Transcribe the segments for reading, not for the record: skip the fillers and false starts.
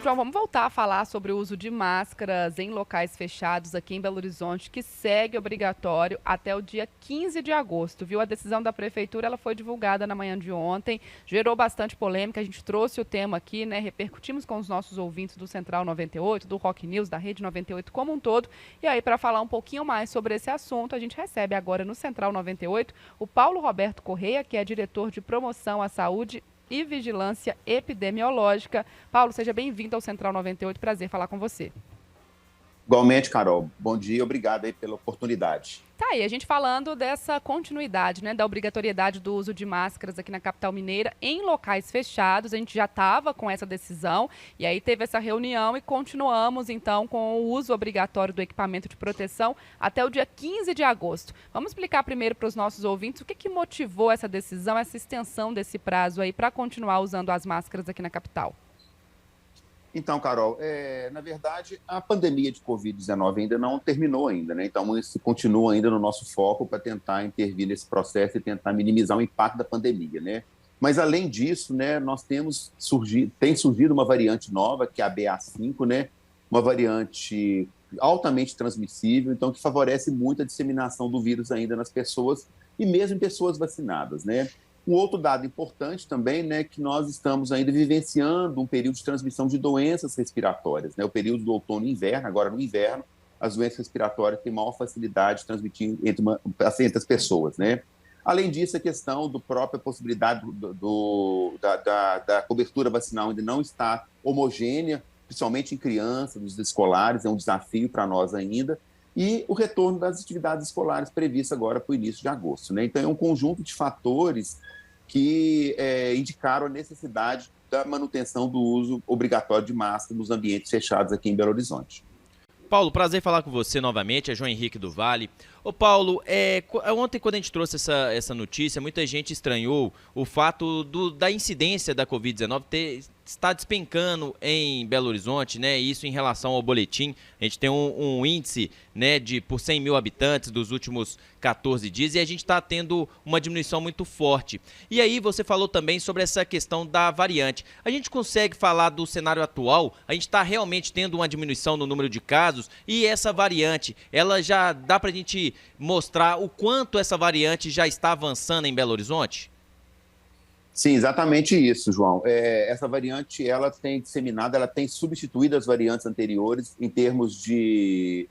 João, vamos voltar a falar sobre o uso de máscaras em locais fechados aqui em Belo Horizonte, que segue obrigatório até o dia 15 de agosto, viu? A decisão da prefeitura, ela foi divulgada na manhã de ontem, gerou bastante polêmica, a gente trouxe o tema aqui, né? Repercutimos com os nossos ouvintes do Central 98, do Rock News, da Rede 98 como um todo. E aí, para falar um pouquinho mais sobre esse assunto, a gente recebe agora no Central 98 o Paulo Roberto Correia, que é diretor de promoção à saúde e vigilância epidemiológica. Paulo, seja bem-vindo ao Central 98, prazer falar com você. Igualmente, Carol. Bom dia, obrigado aí pela oportunidade. Tá aí, a gente falando dessa continuidade, né, da obrigatoriedade do uso de máscaras aqui na capital mineira em locais fechados. A gente já estava com essa decisão e aí teve essa reunião e continuamos então com o uso obrigatório do equipamento de proteção até o dia 15 de agosto. Vamos explicar primeiro para os nossos ouvintes o que motivou essa decisão, essa extensão desse prazo aí para continuar usando as máscaras aqui na capital. Então, Carol, na verdade, a pandemia de Covid-19 ainda não terminou ainda, né? Então, isso continua ainda no nosso foco para tentar intervir nesse processo e tentar minimizar o impacto da pandemia, né? Mas, além disso, né, tem surgido uma variante nova, que é a BA5, né? Uma variante altamente transmissível, então, que favorece muito a disseminação do vírus ainda nas pessoas e mesmo em pessoas vacinadas, né? Um outro dado importante também, né, que nós estamos ainda vivenciando um período de transmissão de doenças respiratórias, né, o período do outono e inverno. Agora no inverno, as doenças respiratórias têm maior facilidade de transmitir entre as pessoas, né. Além disso, a questão da própria possibilidade da cobertura vacinal ainda não está homogênea, principalmente em crianças, nos escolares, é um desafio para nós ainda, e o retorno das atividades escolares previsto agora para o início de agosto, né. Então, é um conjunto de fatores que indicaram a necessidade da manutenção do uso obrigatório de máscara nos ambientes fechados aqui em Belo Horizonte. Paulo, prazer falar com você novamente, é João Henrique do Vale. Ô Paulo, ontem quando a gente trouxe essa notícia, muita gente estranhou o fato da incidência da Covid-19 está despencando em Belo Horizonte, né? Isso em relação ao boletim. A gente tem um índice, né, por 100 mil habitantes dos últimos 14 dias e a gente está tendo uma diminuição muito forte. E aí você falou também sobre essa questão da variante. A gente consegue falar do cenário atual? A gente está realmente tendo uma diminuição no número de casos e essa variante, ela já dá para a gente mostrar o quanto essa variante já está avançando em Belo Horizonte? Sim, exatamente isso, João. Essa variante, ela tem disseminado, ela tem substituído as variantes anteriores em termos de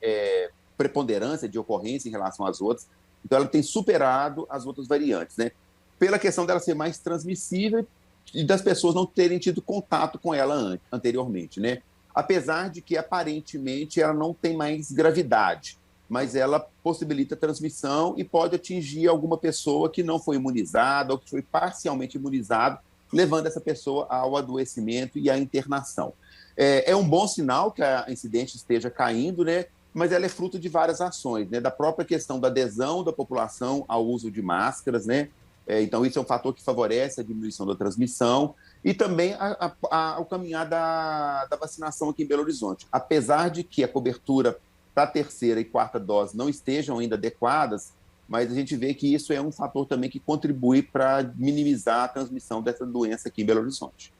preponderância, de ocorrência em relação às outras. Então, ela tem superado as outras variantes, né? Pela questão dela ser mais transmissível e das pessoas não terem tido contato com ela anteriormente, né? Apesar de que, aparentemente, ela não tem mais gravidade, mas ela possibilita transmissão e pode atingir alguma pessoa que não foi imunizada ou que foi parcialmente imunizada, levando essa pessoa ao adoecimento e à internação. É um bom sinal que a incidência esteja caindo, né? Mas ela é fruto de várias ações, né? Da própria questão da adesão da população ao uso de máscaras, né? Então, isso é um fator que favorece a diminuição da transmissão e também o caminhar da vacinação aqui em Belo Horizonte. Apesar de que a cobertura para a terceira e quarta dose não estejam ainda adequadas, mas a gente vê que isso é um fator também que contribui para minimizar a transmissão dessa doença aqui em Belo Horizonte.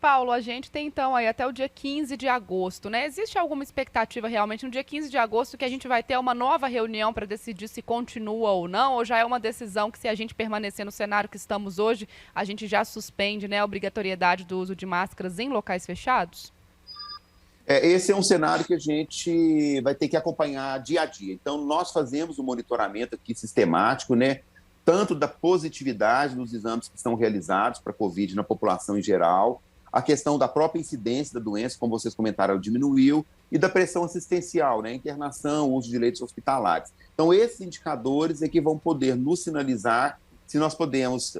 Paulo, a gente tem então aí até o dia 15 de agosto, né? Existe alguma expectativa realmente no dia 15 de agosto que a gente vai ter uma nova reunião para decidir se continua ou não? Ou já é uma decisão que, se a gente permanecer no cenário que estamos hoje, a gente já suspende, né, a obrigatoriedade do uso de máscaras em locais fechados? Esse é um cenário que a gente vai ter que acompanhar dia a dia. Então, nós fazemos um monitoramento aqui sistemático, né? Tanto da positividade dos exames que são realizados para a Covid na população em geral, a questão da própria incidência da doença, como vocês comentaram, ela diminuiu, e da pressão assistencial, né? Internação, uso de leitos hospitalares. Então, esses indicadores é que vão poder nos sinalizar se nós podemos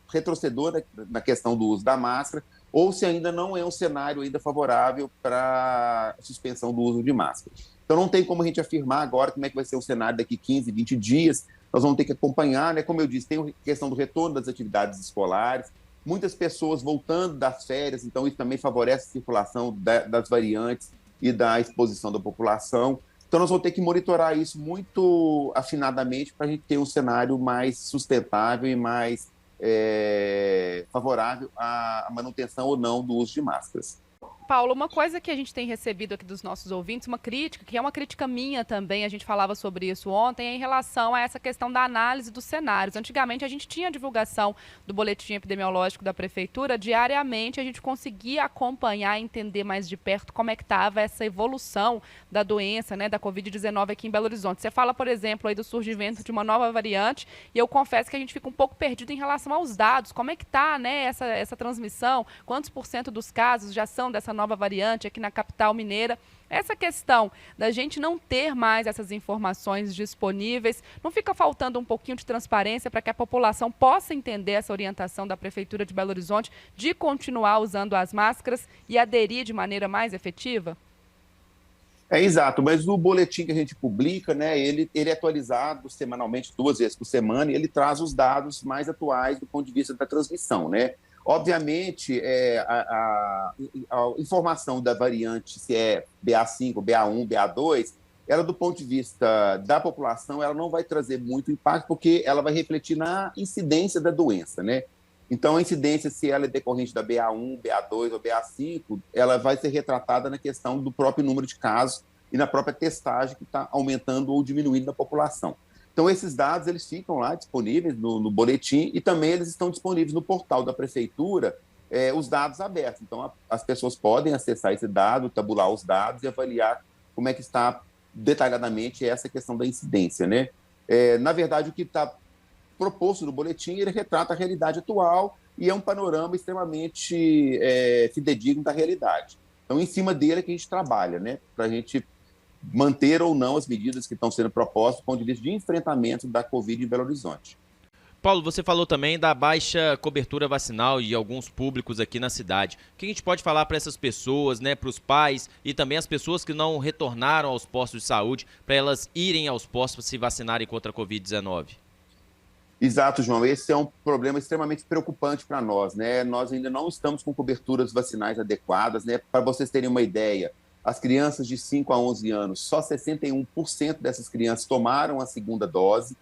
retroceder na questão do uso da máscara, ou se ainda não é um cenário ainda favorável para a suspensão do uso de máscara. Então, não tem como a gente afirmar agora como é que vai ser o cenário daqui 15, 20 dias. Nós vamos ter que acompanhar, né? Como eu disse, tem a questão do retorno das atividades escolares, muitas pessoas voltando das férias, então isso também favorece a circulação das variantes e da exposição da população. Então, nós vamos ter que monitorar isso muito afinadamente para a gente ter um cenário mais sustentável e mais favorável à manutenção ou não do uso de máscaras. Paulo, uma coisa que a gente tem recebido aqui dos nossos ouvintes, uma crítica, que é uma crítica minha também, a gente falava sobre isso ontem, é em relação a essa questão da análise dos cenários. Antigamente a gente tinha a divulgação do boletim epidemiológico da prefeitura diariamente, a gente conseguia acompanhar e entender mais de perto como é que estava essa evolução da doença, né, da Covid-19 aqui em Belo Horizonte. Você fala, por exemplo, aí do surgimento de uma nova variante, e eu confesso que a gente fica um pouco perdido em relação aos dados, como é que está, né, essa transmissão, quantos por cento dos casos já são dessa nova variante aqui na capital mineira. Essa questão da gente não ter mais essas informações disponíveis, não fica faltando um pouquinho de transparência para que a população possa entender essa orientação da Prefeitura de Belo Horizonte de continuar usando as máscaras e aderir de maneira mais efetiva? É exato, mas o boletim que a gente publica, né, ele é atualizado semanalmente, 2 vezes por semana, e ele traz os dados mais atuais do ponto de vista da transmissão, né? Obviamente, a informação da variante, se é BA5, BA1, BA2, ela, do ponto de vista da população, ela não vai trazer muito impacto, porque ela vai refletir na incidência da doença, né? Então, a incidência, se ela é decorrente da BA1, BA2 ou BA5, ela vai ser retratada na questão do próprio número de casos e na própria testagem que está aumentando ou diminuindo na população. Então, esses dados eles ficam lá disponíveis no boletim e também eles estão disponíveis no portal da Prefeitura, os dados abertos. Então, as pessoas podem acessar esse dado, tabular os dados e avaliar como é que está detalhadamente essa questão da incidência, né? Na verdade, o que está proposto no boletim, ele retrata a realidade atual e é um panorama extremamente fidedigno da realidade. Então, em cima dele é que a gente trabalha, né? Para a gente manter ou não as medidas que estão sendo propostas do ponto de vista de enfrentamento da Covid em Belo Horizonte. Paulo, você falou também da baixa cobertura vacinal de alguns públicos aqui na cidade. O que a gente pode falar para essas pessoas, né, para os pais e também as pessoas que não retornaram aos postos de saúde, para elas irem aos postos se vacinarem contra a Covid-19? Exato, João. Esse é um problema extremamente preocupante para nós, né? Nós ainda não estamos com coberturas vacinais adequadas, né? Para vocês terem uma ideia, as crianças de 5 a 11 anos, só 61% dessas crianças tomaram a segunda dose.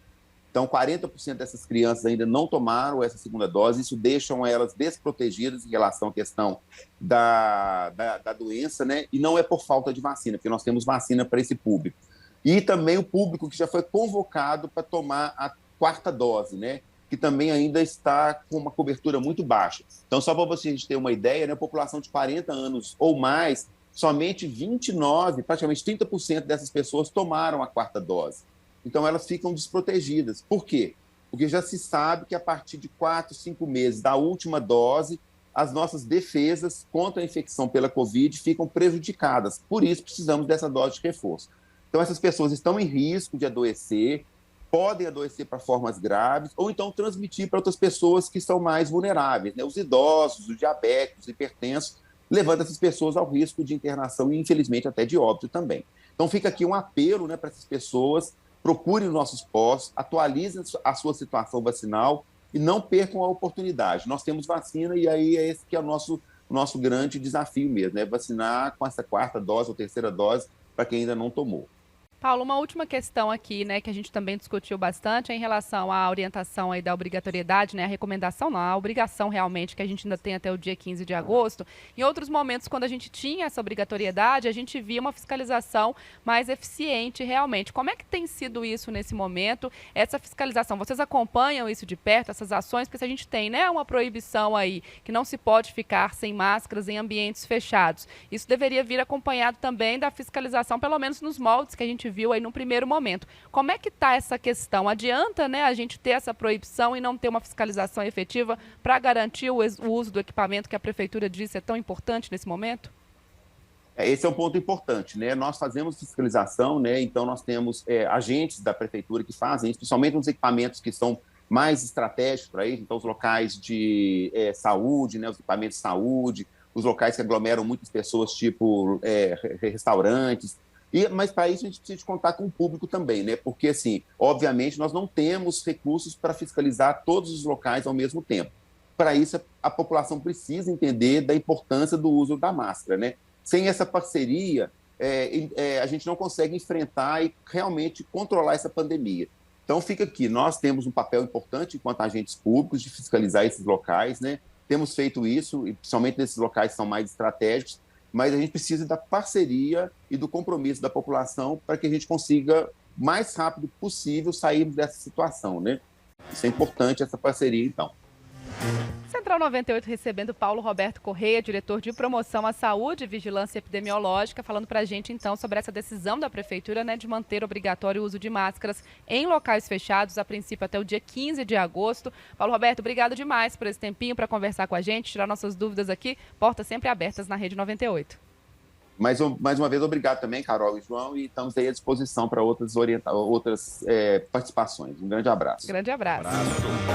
Então, 40% dessas crianças ainda não tomaram essa segunda dose. Isso deixa elas desprotegidas em relação à questão da doença, né? E não é por falta de vacina, porque nós temos vacina para esse público. E também o público que já foi convocado para tomar a quarta dose, né? Que também ainda está com uma cobertura muito baixa. Então, só para vocês terem uma ideia, né? A população de 40 anos ou mais, somente 29, praticamente 30% dessas pessoas tomaram a quarta dose. Então, elas ficam desprotegidas. Por quê? Porque já se sabe que a partir de 4, 5 meses da última dose, as nossas defesas contra a infecção pela Covid ficam prejudicadas. Por isso, precisamos dessa dose de reforço. Então, essas pessoas estão em risco de adoecer, podem adoecer para formas graves, ou então transmitir para outras pessoas que são mais vulneráveis, né? Os idosos, os diabéticos, os hipertensos, levando essas pessoas ao risco de internação e, infelizmente, até de óbito também. Então, fica aqui um apelo, né, para essas pessoas: procurem os nossos postos, atualizem a sua situação vacinal e não percam a oportunidade. Nós temos vacina e aí é esse que é o nosso grande desafio mesmo, né? Vacinar com essa quarta dose ou terceira dose para quem ainda não tomou. Paulo, uma última questão aqui, né, que a gente também discutiu bastante é em relação à orientação aí da obrigatoriedade, né, a recomendação não, a obrigação realmente que a gente ainda tem até o dia 15 de agosto. Em outros momentos, quando a gente tinha essa obrigatoriedade, a gente via uma fiscalização mais eficiente realmente. Como é que tem sido isso nesse momento, essa fiscalização? Vocês acompanham isso de perto, essas ações? Porque se a gente tem, né, uma proibição aí, que não se pode ficar sem máscaras em ambientes fechados, isso deveria vir acompanhado também da fiscalização, pelo menos nos moldes que a gente viu aí no primeiro momento. Como é que está essa questão? Adianta, né, a gente ter essa proibição e não ter uma fiscalização efetiva para garantir o uso do equipamento que a Prefeitura disse é tão importante nesse momento? Esse é um ponto importante, né? Nós fazemos fiscalização, né? Então nós temos agentes da Prefeitura que fazem isso, principalmente nos equipamentos que são mais estratégicos para isso, então os locais de saúde, né? Os equipamentos de saúde, os locais que aglomeram muitas pessoas, tipo restaurantes. Mas para isso a gente precisa de contar com o público também, né? Porque, assim, obviamente, nós não temos recursos para fiscalizar todos os locais ao mesmo tempo. Para isso, a população precisa entender da importância do uso da máscara, né? Sem essa parceria, a gente não consegue enfrentar e realmente controlar essa pandemia. Então, fica aqui, nós temos um papel importante enquanto agentes públicos de fiscalizar esses locais, né? Temos feito isso, e principalmente nesses locais que são mais estratégicos, mas a gente precisa da parceria e do compromisso da população para que a gente consiga, mais rápido possível, sairmos dessa situação, né? Isso é importante, essa parceria, então. Central 98 recebendo Paulo Roberto Correia, diretor de Promoção à Saúde e Vigilância Epidemiológica, falando para a gente, então, sobre essa decisão da Prefeitura, né, de manter obrigatório o uso de máscaras em locais fechados, a princípio até o dia 15 de agosto. Paulo Roberto, obrigado demais por esse tempinho para conversar com a gente, tirar nossas dúvidas aqui. Portas sempre abertas na Rede 98. Mais uma vez, obrigado também, Carol e João, e estamos aí à disposição para outras participações. Um grande abraço. Grande abraço.